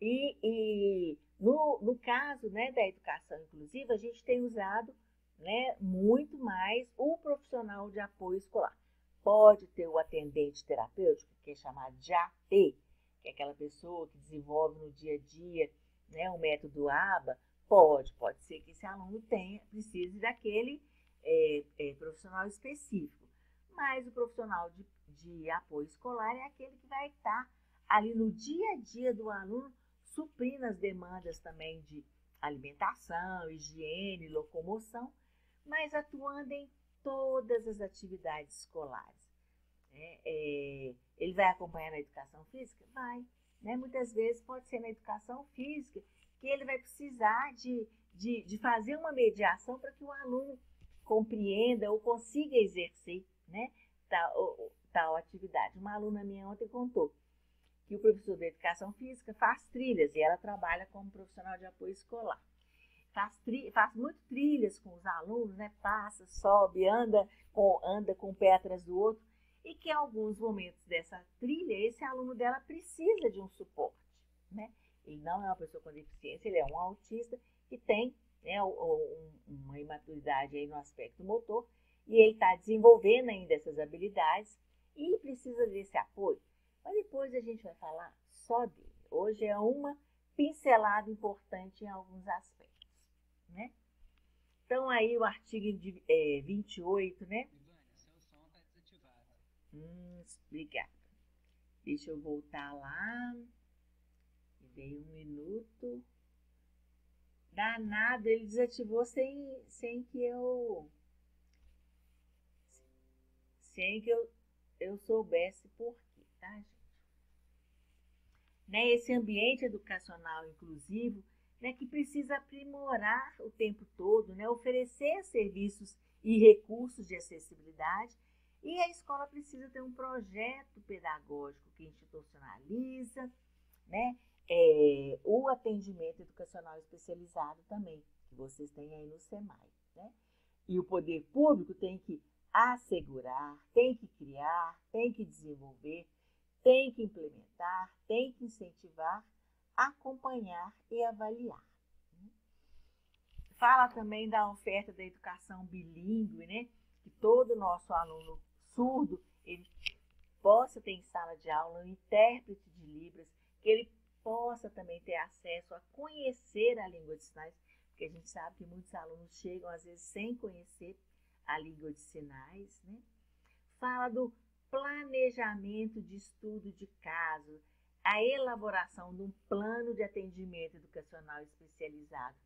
E no caso, né, da educação inclusiva, a gente tem usado né, muito mais o profissional de apoio escolar. Pode ter o atendente terapêutico, que é chamado de AT, que é aquela pessoa que desenvolve no dia a dia, né, o método ABA. Pode ser que esse aluno precise daquele profissional específico. Mas o profissional de apoio escolar é aquele que vai estar ali no dia a dia do aluno, suprindo as demandas também de alimentação, higiene, locomoção, mas atuando em todas as atividades escolares. Ele vai acompanhar na educação física? Vai. Né? Muitas vezes pode ser na educação física que ele vai precisar de fazer uma mediação para que o aluno compreenda ou consiga exercer, né, tal atividade. Uma aluna minha ontem contou que o professor de educação física faz trilhas e ela trabalha como profissional de apoio escolar. Faz muito trilhas com os alunos, né? Passa, sobe, anda com um pé atrás do outro, e que em alguns momentos dessa trilha, esse aluno dela precisa de um suporte, né? Ele não é uma pessoa com deficiência, ele é um autista que tem, né, uma imaturidade aí no aspecto motor, e ele está desenvolvendo ainda essas habilidades e precisa desse apoio. Mas depois a gente vai falar só dele. Hoje é uma pincelada importante em alguns aspectos, né? Então aí o artigo 28, né? Ivânia, seu som está desativado. Obrigada. Deixa eu voltar lá. Me dei 1 minuto. Danado, ele desativou sem que eu soubesse por quê, tá, gente? Né, esse ambiente educacional inclusivo, né, que precisa aprimorar o tempo todo, né, oferecer serviços e recursos de acessibilidade, e a escola precisa ter um projeto pedagógico que institucionaliza, né, o atendimento educacional especializado também, que vocês têm aí no SEMAI, né? E o poder público tem que assegurar, tem que criar, tem que desenvolver, tem que implementar, tem que incentivar, acompanhar e avaliar. Fala também da oferta da educação bilíngue, né? Que todo nosso aluno surdo ele possa ter em sala de aula um intérprete de Libras, que ele possa também ter acesso a conhecer a língua de sinais, porque a gente sabe que muitos alunos chegam às vezes sem conhecer a língua de sinais, né? Fala do planejamento de estudo de caso, a elaboração de um plano de atendimento educacional especializado,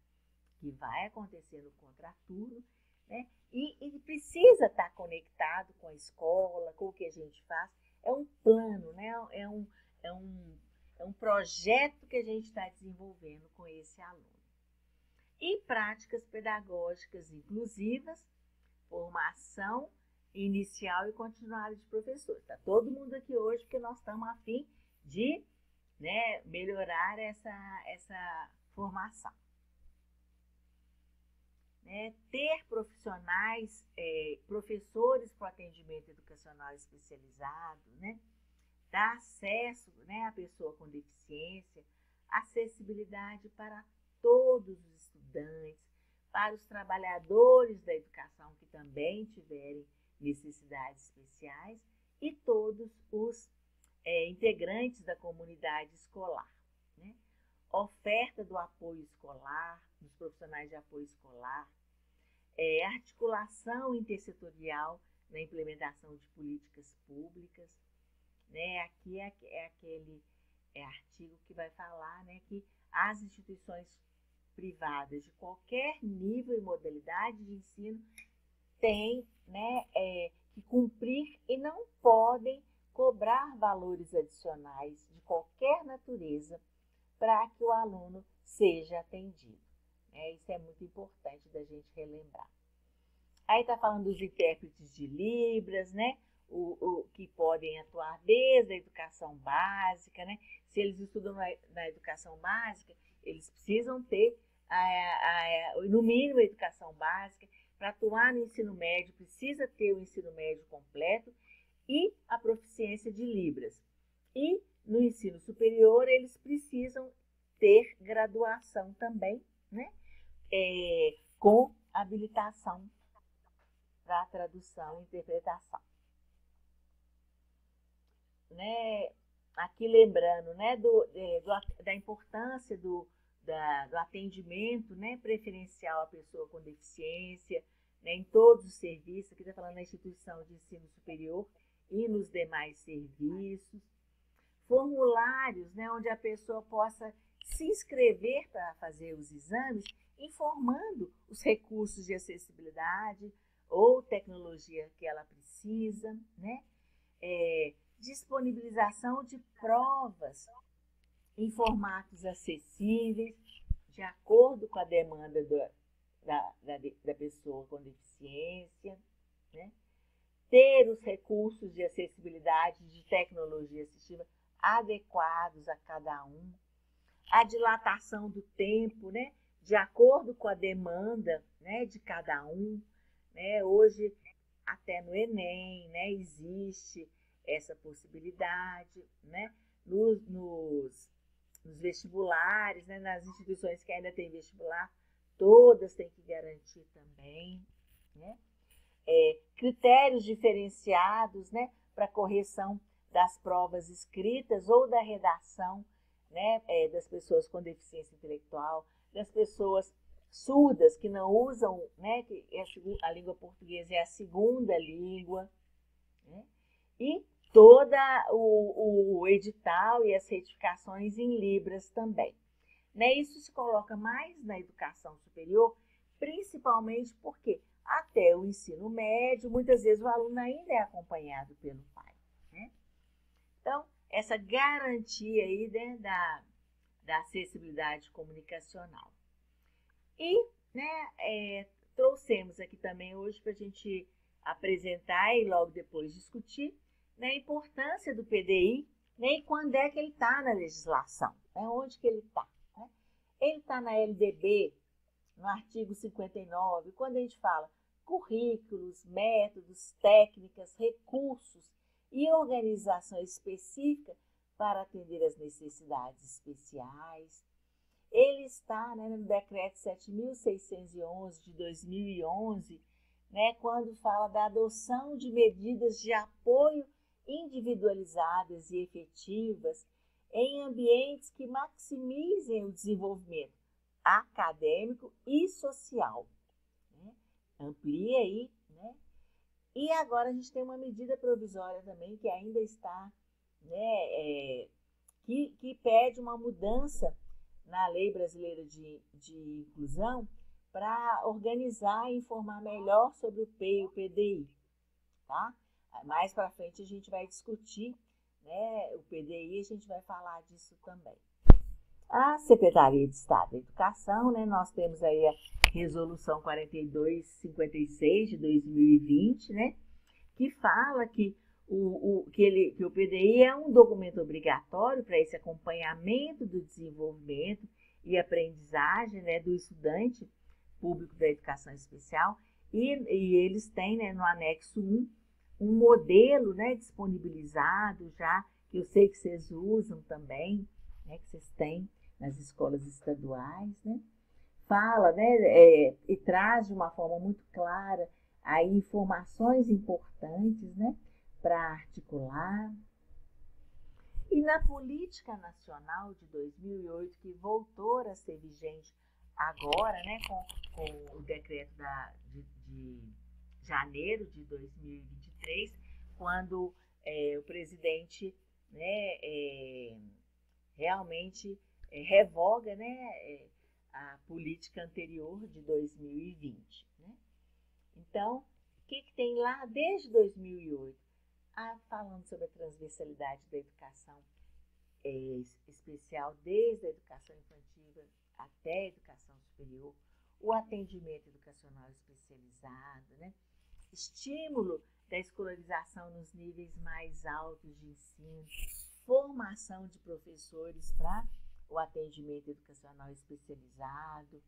que vai acontecer no contraturno, né? E precisa estar conectado com a escola, com o que a gente faz. É um plano, né? É um projeto que a gente está desenvolvendo com esse aluno. E práticas pedagógicas inclusivas, formação inicial e continuada de professores. Está todo mundo aqui hoje porque nós estamos a fim de, né, melhorar essa formação. Né, ter profissionais, professores para o atendimento educacional especializado, né, dar acesso, né, à pessoa com deficiência, acessibilidade para todos os estudantes, para os trabalhadores da educação que também tiverem necessidades especiais e todos os integrantes da comunidade escolar. Né? Oferta do apoio escolar, dos profissionais de apoio escolar, articulação intersetorial na implementação de políticas públicas. Né? Aqui é aquele artigo que vai falar, né, que as instituições privadas de qualquer nível e modalidade de ensino têm, né, que cumprir e não podem cobrar valores adicionais de qualquer natureza para que o aluno seja atendido. Isso é muito importante da gente relembrar. Aí está falando dos intérpretes de Libras, né? Que podem atuar desde a educação básica, né? Se eles estudam na educação básica, eles precisam ter, no mínimo, a educação básica. Para atuar no ensino médio, precisa ter o ensino médio completo e a proficiência de Libras. E no ensino superior, eles precisam ter graduação também, né? Com habilitação para tradução e interpretação. Né? Aqui lembrando, né, da importância do atendimento, né, preferencial à pessoa com deficiência, né, em todos os serviços, aqui está falando na instituição de ensino superior e nos demais serviços. Formulários, né, onde a pessoa possa se inscrever para fazer os exames, informando os recursos de acessibilidade ou tecnologia que ela precisa, né? Disponibilização de provas em formatos acessíveis, de acordo com a demanda da pessoa com deficiência, né? Ter os recursos de acessibilidade de tecnologia assistiva adequados a cada um, a dilatação do tempo, né? De acordo com a demanda, né, de cada um, né? Hoje, até no Enem, né, existe essa possibilidade, né? Nos vestibulares, né, nas instituições que ainda têm vestibular, todas têm que garantir também, né? Critérios diferenciados, né, para correção das provas escritas ou da redação, né, das pessoas com deficiência intelectual, das pessoas surdas que não usam, né, que a língua portuguesa é a segunda língua, né, e todo o edital e as certificações em Libras também. Né, isso se coloca mais na educação superior, principalmente porque até o ensino médio, muitas vezes o aluno ainda é acompanhado pelo pai, né? Então, essa garantia aí, né, da acessibilidade comunicacional. E, né, trouxemos aqui também hoje para a gente apresentar e logo depois discutir, né, a importância do PDI, né, e quando é que ele está na legislação, né, onde que ele está. Né? Ele está na LDB, no artigo 59, quando a gente fala currículos, métodos, técnicas, recursos e organização específica para atender às necessidades especiais. Ele está, né, no decreto 7.611 de 2011, né, quando fala da adoção de medidas de apoio individualizadas e efetivas em ambientes que maximizem o desenvolvimento acadêmico e social. Né? Amplia aí, né? E agora a gente tem uma medida provisória também que ainda está, né, que pede uma mudança na Lei Brasileira de Inclusão para organizar e informar melhor sobre o P e o PDI. Tá? Mais para frente a gente vai discutir, né, o PDI, a gente vai falar disso também. A Secretaria de Estado da Educação, né, nós temos aí a Resolução 4256 de 2020, né, que fala que o PDI é um documento obrigatório para esse acompanhamento do desenvolvimento e aprendizagem, né, do estudante público da educação especial, e eles têm, né, no anexo 1 um modelo, né, disponibilizado já, que eu sei que vocês usam também, né, que vocês têm nas escolas estaduais, né? Fala, né, e traz de uma forma muito clara aí informações importantes, né, para articular. E na Política Nacional de 2008, que voltou a ser vigente agora, né, com o decreto de janeiro de 2023, quando o presidente, né, realmente revoga, né, a política anterior de 2020. Né? Então, o que tem lá desde 2008? Falando sobre a transversalidade da educação especial, desde a educação infantil até a educação superior, o atendimento educacional especializado, né? Estímulo da escolarização nos níveis mais altos de ensino, formação de professores para o atendimento educacional especializado.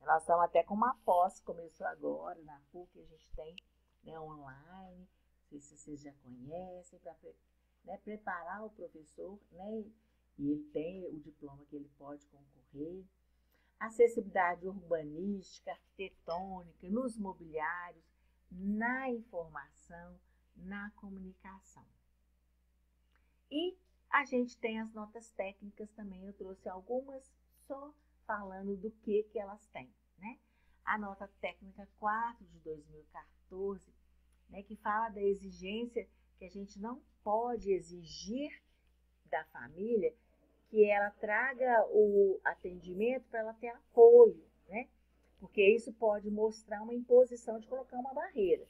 Nós estamos até com uma pós, começou agora na PUC, a gente tem, né, online, não sei se vocês já conhecem, para, né, preparar o professor, né, e ele tem o diploma que ele pode concorrer. Acessibilidade urbanística, arquitetônica, nos mobiliários, na informação, na comunicação. E a gente tem as notas técnicas também, eu trouxe algumas só falando do que elas têm, né? A nota técnica 4 de 2014, né, que fala da exigência que a gente não pode exigir da família que ela traga o atendimento para ela ter apoio, né? Porque isso pode mostrar uma imposição de colocar uma barreira.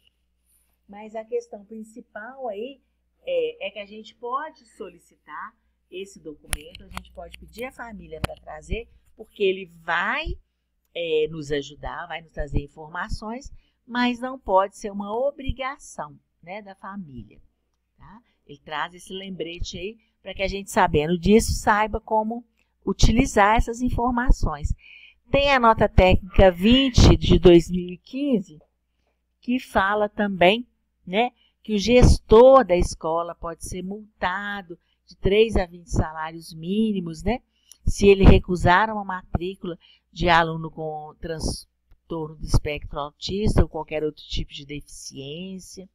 Mas a questão principal aí é que a gente pode solicitar esse documento, a gente pode pedir à família para trazer, porque ele vai nos ajudar, vai nos trazer informações, mas não pode ser uma obrigação, né, da família. Tá? Ele traz esse lembrete aí para que a gente, sabendo disso, saiba como utilizar essas informações. Tem a nota técnica 20 de 2015, que fala também, né, que o gestor da escola pode ser multado de 3 a 20 salários mínimos, né, se ele recusar uma matrícula de aluno com transtorno do espectro autista ou qualquer outro tipo de deficiência.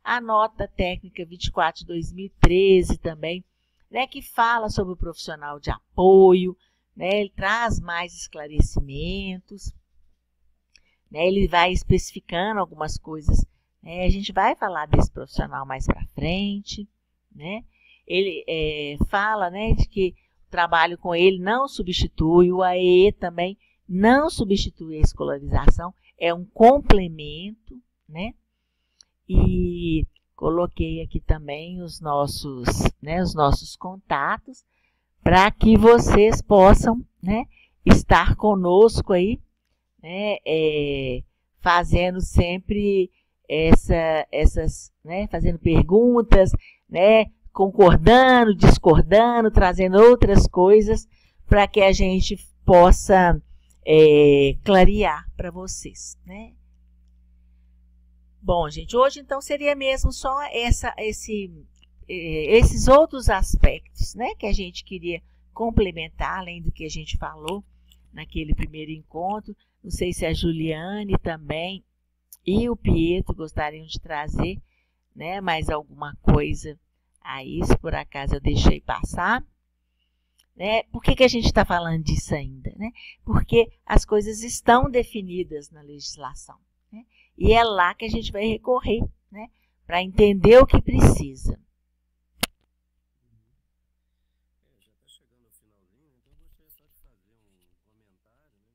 A nota técnica 24 de 2013 também, né, que fala sobre o profissional de apoio, né, ele traz mais esclarecimentos, né, ele vai especificando algumas coisas, né, a gente vai falar desse profissional mais para frente, né, ele fala, né, de que o trabalho com ele não substitui, o AEE também não substitui a escolarização, é um complemento, né, e coloquei aqui também os nossos contatos para que vocês possam, né, estar conosco aí, né, fazendo sempre fazendo perguntas, né, concordando, discordando, trazendo outras coisas para que a gente possa clarear para vocês, né? Bom, gente, hoje então seria mesmo só esses outros aspectos, né, que a gente queria complementar, além do que a gente falou naquele primeiro encontro. Não sei se a Juliane também e o Pietro gostariam de trazer, né, mais alguma coisa aí, se por acaso eu deixei passar. Né? Por que a gente está falando disso ainda? Né? Porque as coisas estão definidas na legislação. Né? E é lá que a gente vai recorrer, né, para entender o que precisa. Já está chegando ao finalzinho, então eu gostaria só de fazer um comentário, né,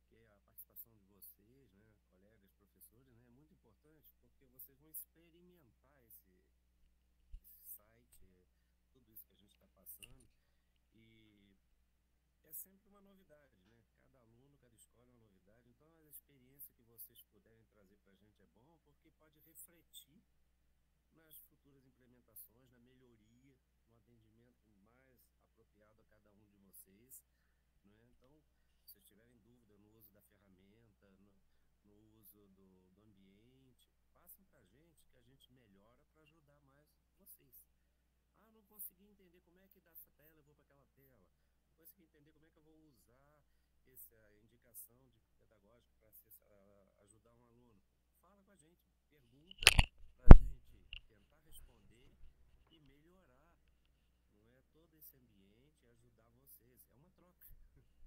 que a participação de vocês, né, colegas, professores, né, é muito importante, porque vocês vão experimentar esse site, tudo isso que a gente está passando, e é sempre uma novidade, né? Cada aluno, cada escola é uma novidade. Então, a experiência que vocês puderem trazer para a gente é bom, porque pode refletir nas futuras implementações, na melhoria, no atendimento mais apropriado a cada um de vocês, né? Então, se vocês tiverem dúvida no uso da ferramenta, no uso do ambiente, passem para a gente que a gente melhora para ajudar mais vocês. Ah, não consegui entender como é que dessa tela eu vou para aquela tela. Não consegui entender como é que eu vou usar essa indicação pedagógica para ajudar um aluno. Fala com a gente, pergunta para a gente tentar responder e melhorar, não é, todo esse ambiente e ajudar vocês. É uma troca. Obrigado.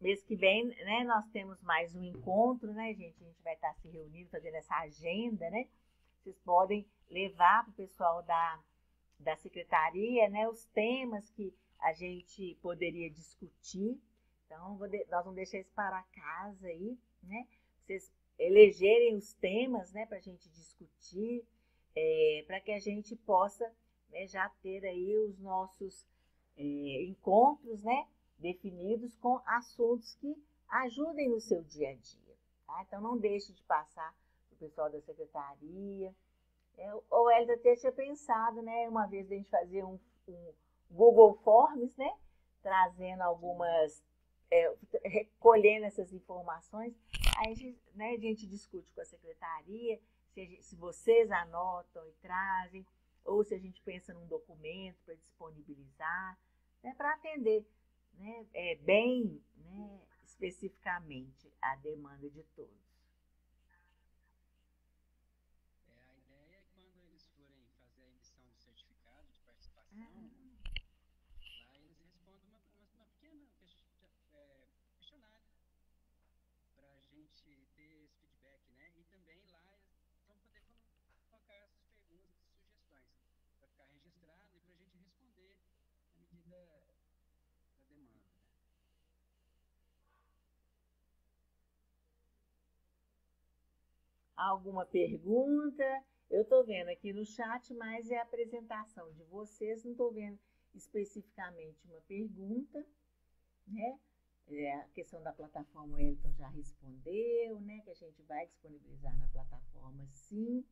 Mês que vem, né, nós temos mais um encontro, né, gente? A gente vai estar se reunindo, fazendo essa agenda, né? Vocês podem levar para o pessoal da secretaria, né, os temas que a gente poderia discutir. Então, nós vamos deixar isso para casa aí, né? Vocês elegerem os temas, né, para a gente discutir, para que a gente possa, né, já ter aí os nossos encontros, né, definidos com assuntos que ajudem no seu dia a dia. Tá? Então, não deixe de passar para o pessoal da secretaria. O Hélio até tinha pensado, né, uma vez a gente fazer um Google Forms, né, trazendo algumas, recolhendo essas informações. Aí, né, a gente discute com a secretaria se vocês anotam e trazem, ou se a gente pensa num documento para disponibilizar, né, para atender, né, bem, né, especificamente a demanda de todos. A ideia é que quando eles forem fazer a emissão do certificado de participação, lá eles respondem uma pequena questionário para a gente ter esse feedback, né? E também lá eles vão poder colocar essas perguntas e sugestões para ficar registrado e para a gente responder à medida da demanda. Alguma pergunta? Eu estou vendo aqui no chat, mas é a apresentação de vocês, não estou vendo especificamente uma pergunta, né? A questão da plataforma o Elton já respondeu, né? Que a gente vai disponibilizar na plataforma, sim.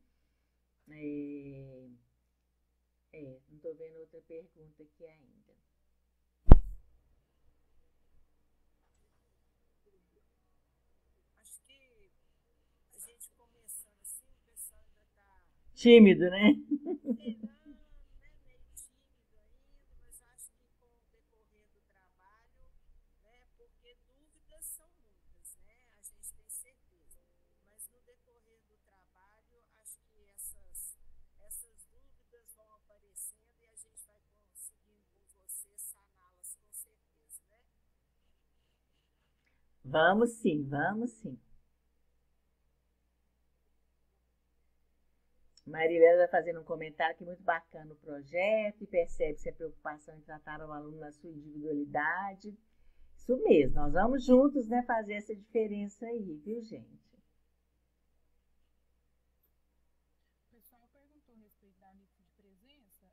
Não estou vendo outra pergunta aqui ainda. Acho que a gente começando assim, o pessoal ainda está Tímido, né? chegando, né? Meio tímido ainda, mas acho que com o decorrer do trabalho, né? Porque dúvidas são muitas, né? A gente tem certeza. Mas no decorrer do trabalho, acho que essas dúvidas vão aparecendo e a gente vai conseguindo com você saná-las com certeza, né? Vamos sim, vamos sim. Marilena está fazendo um comentário que é muito bacana o projeto e percebe-se a preocupação em tratar o aluno na sua individualidade. Isso mesmo, nós vamos juntos, né, fazer essa diferença aí, viu, gente? O pessoal perguntou a respeito da lista de presença.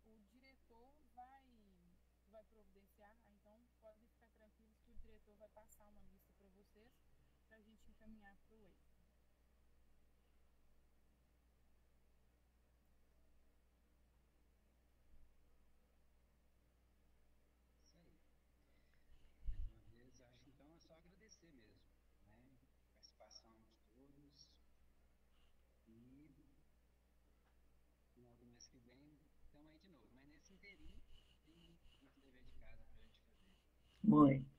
O diretor vai providenciar, então podem ficar tranquilos que o diretor vai passar uma lista para vocês, para a gente encaminhar para o EIC. Acho então é só agradecer mesmo, né? A participação de todos e final do mês que vem estamos aí de novo. Mas nesse inteirinho tem muito dever de casa para a gente fazer. Muito.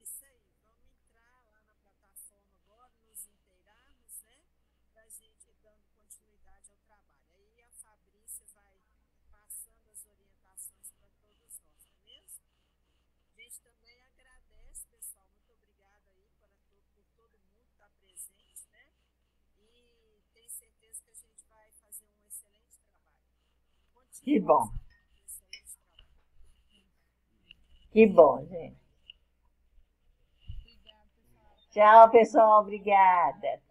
Isso aí, vamos entrar lá na plataforma agora, nos inteirarmos, né? Para a gente ir dando continuidade ao trabalho. Aí a Fabrícia vai passando as orientações para todos nós, não é mesmo? A gente também agradece, pessoal, muito obrigada aí por todo mundo estar presente, né? E tenho certeza que a gente vai fazer um excelente trabalho. Que bom. Um excelente trabalho. Que bom, gente. Obrigada, pessoal. Tchau, pessoal. Obrigada.